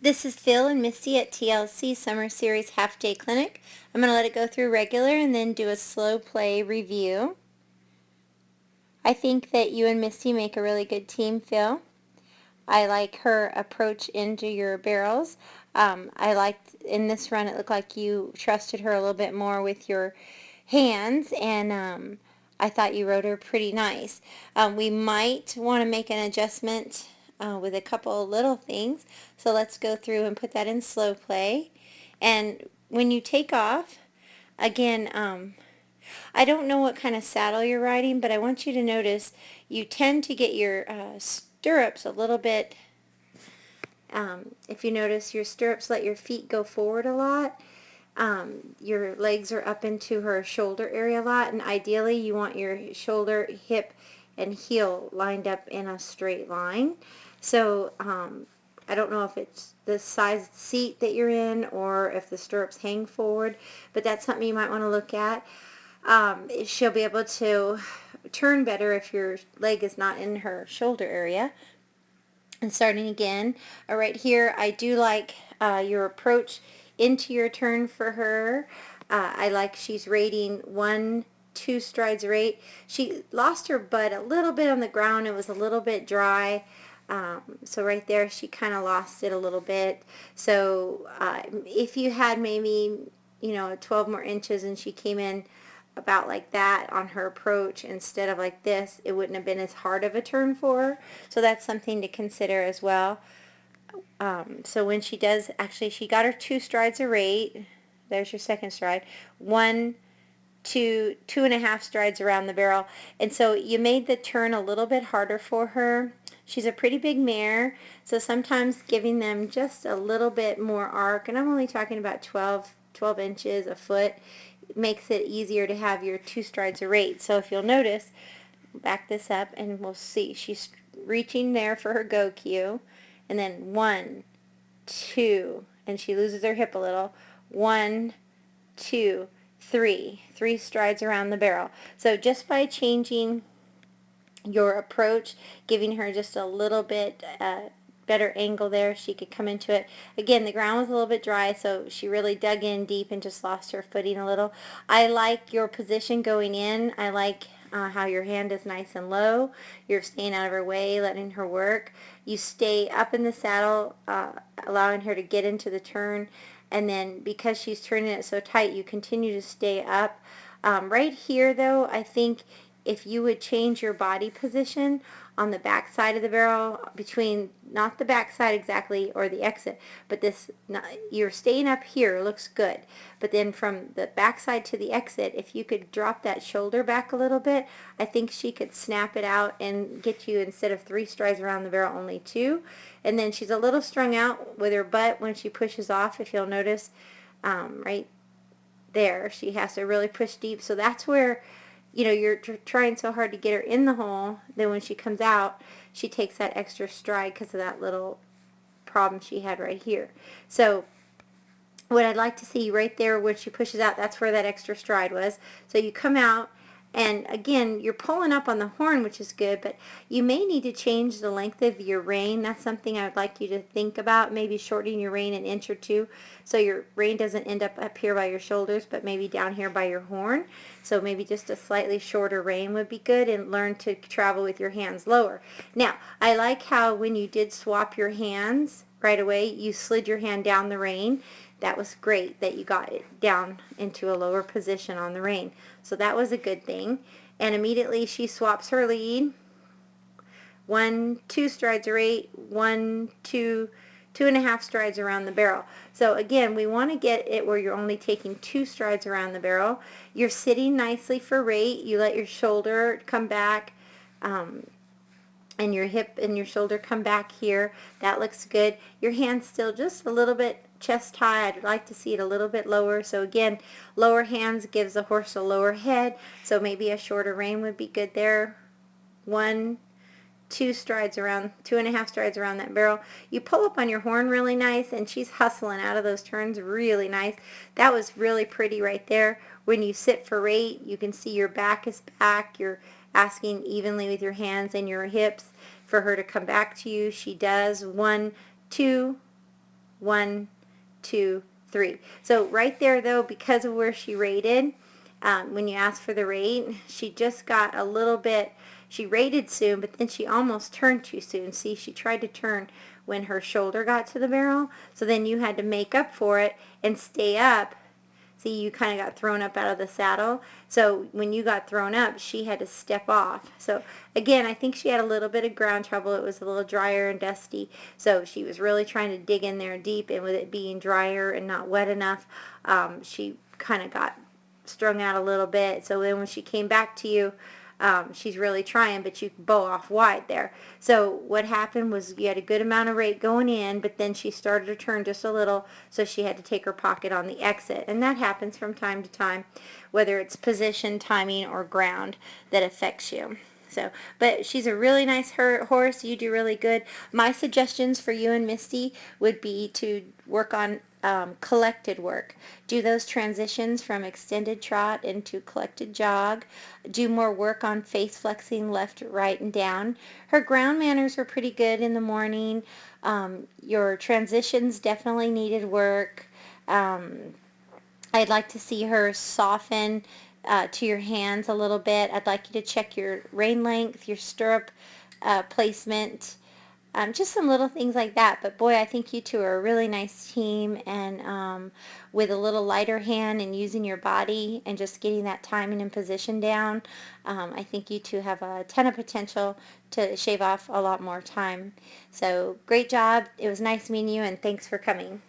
This is Phil and Misty at TLC Summer Series Half Day Clinic. I'm going to let it go through regular and then do a slow play review. I think that you and Misty make a really good team, Phil. I like her approach into your barrels. I liked in this run it looked like you trusted her a little bit more with your hands, and I thought you rode her pretty nice. We might want to make an adjustment with a couple of little things, so let's go through and put that in slow play. And when you take off, again, I don't know what kind of saddle you're riding, but I want you to notice you tend to get your stirrups a little bit. If you notice, your stirrups let your feet go forward a lot. Your legs are up into her shoulder area a lot, and ideally you want your shoulder, hip, and heel lined up in a straight line. So I don't know if it's the size seat that you're in or if the stirrups hang forward, but that's something you might want to look at. She'll be able to turn better if your leg is not in her shoulder area. And starting again, right here, I do like your approach into your turn for her. I like she's rating 1-2 strides rate. She lost her butt a little bit on the ground. It was a little bit dry. So right there, she kind of lost it a little bit. So if you had maybe, 12 more inches and she came in about like that on her approach instead of like this, it wouldn't have been as hard of a turn for her. So that's something to consider as well. So when she does, actually she got her 2 strides a rate. There's your second stride. 1, 2, 2.5 strides around the barrel. And so you made the turn a little bit harder for her. She's a pretty big mare, so sometimes giving them just a little bit more arc, and I'm only talking about 12 inches, a foot, makes it easier to have your 2 strides a rate. So if you'll notice, back this up and we'll see. She's reaching there for her go cue, and then 1, 2, and she loses her hip a little. 1, 2, 3. 3 strides around the barrel. So just by changing your approach, giving her just a little bit better angle there, she could come into it. Again, the ground was a little bit dry, so she really dug in deep and just lost her footing a little. I like your position going in. I like how your hand is nice and low. You're staying out of her way, letting her work. You stay up in the saddle, allowing her to get into the turn, and then because she's turning it so tight, you continue to stay up. Right here, though, I think if you would change your body position on the back side of the barrel, between not the back side exactly or the exit, but this, you're staying up here, looks good, but then from the back side to the exit, if you could drop that shoulder back a little bit, I think she could snap it out and get you, instead of 3 strides around the barrel, only 2. And then she's a little strung out with her butt when she pushes off, if you'll notice, right there, she has to really push deep. So that's where you're trying so hard to get her in the hole, then when she comes out, she takes that extra stride because of that little problem she had right here. So what I'd like to see right there when she pushes out, that's where that extra stride was. So you come out, and again, you're pulling up on the horn, which is good, but you may need to change the length of your rein. That's something I would like you to think about, maybe shortening your rein an inch or 2 so your rein doesn't end up here by your shoulders, but maybe down here by your horn. So maybe just a slightly shorter rein would be good, and learn to travel with your hands lower. Now, I like how when you did swap your hands right away, you slid your hand down the rein. That was great that you got it down into a lower position on the rein. So that was a good thing. And immediately she swaps her lead. 1, 2 strides a rate. 1, 2, 2.5 strides around the barrel. So again, we want to get it where you're only taking 2 strides around the barrel. You're sitting nicely for rate. You let your shoulder come back. And your hip and your shoulder come back here. That looks good. Your hand's still just a little bit chest high. I'd like to see it a little bit lower. So again, lower hands gives the horse a lower head. So maybe a shorter rein would be good there. 1, 2 strides around, 2.5 strides around that barrel. You pull up on your horn really nice, and she's hustling out of those turns really nice. That was really pretty right there. When you sit for rate, you can see your back is back. You're asking evenly with your hands and your hips for her to come back to you. She does. 1, 2, 1, 2, 3. So right there, though, because of where she rated, when you asked for the rate, she just got a little bit, she rated soon, but then she almost turned too soon. See, she tried to turn when her shoulder got to the barrel, so then you had to make up for it and stay up. See, you kind of got thrown up out of the saddle. So when you got thrown up, she had to step off. So again, I think she had a little bit of ground trouble. It was a little drier and dusty. So she was really trying to dig in there deep. And with it being drier and not wet enough, she kind of got strung out a little bit. So then when she came back to you, she's really trying, but you bow off wide there. So what happened was you had a good amount of rate going in, but then she started to turn just a little, so she had to take her pocket on the exit. And that happens from time to time, whether it's position, timing, or ground that affects you. So, but she's a really nice horse. You do really good. My suggestions for you and Misty would be to work on collected work. Do those transitions from extended trot into collected jog. Do more work on face flexing left, right, and down. Her ground manners were pretty good in the morning. Your transitions definitely needed work. I'd like to see her soften to your hands a little bit. I'd like you to check your rein length, your stirrup placement, just some little things like that. But boy, I think you two are a really nice team, and with a little lighter hand and using your body and just getting that timing and position down, I think you two have a ton of potential to shave off a lot more time. So great job. It was nice meeting you, and thanks for coming.